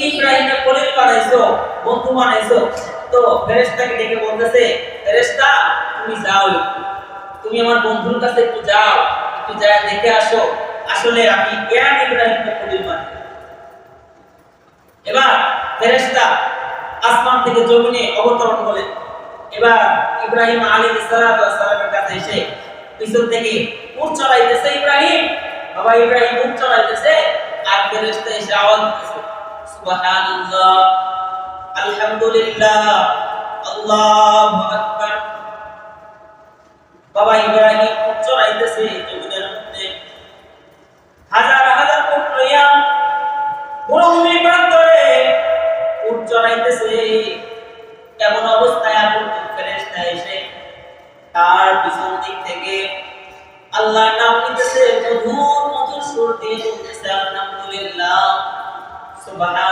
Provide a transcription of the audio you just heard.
ইব্রাহিমকে খলিল বানাইছো, বন্ধু বানাইছো। তো ফেরেশতাকে ডেকে বলতেছে, ফেরেশতা তুমি যাও, তুমি আমার বন্ধুর কাছে একটু যাও, একটু যায় দেখে আসো আসলে আমি কেন ইব্রাহিমকে খলিল বানাই। এবার ফেরেশতা আসমান থেকে জমিনে অবতরণ করলেন। এবার ইব্রাহিম আলাইহিস সালামের কাছে এসে পিছন থেকে উট চড়াইতেছে ইব্রাহিম, বাবা ইব্রাহিম উট চড়াইতেছে, আর ফেরেশতা এসে আওয়াজ দিতেছে সুবহানাল্লাহ, আলহামদুলিল্লাহ, আল্লাহু আকবার। বাবা ইব্রাহিম উট চড়াইতেছে জমিনের মধ্যে, হাজার হাজার উট লইয়া মরুভূমির প্রান্তরে উট চড়াইতেছে। এমন অবস্থায় আবুল ফেরেশতা এসে তার পিছন দিক থেকে আল্লাহর নাম নিতেছে, মধুর মধুর সুর দিয়ে বলতেছে আলহামদুলিল্লাহ, সুবহান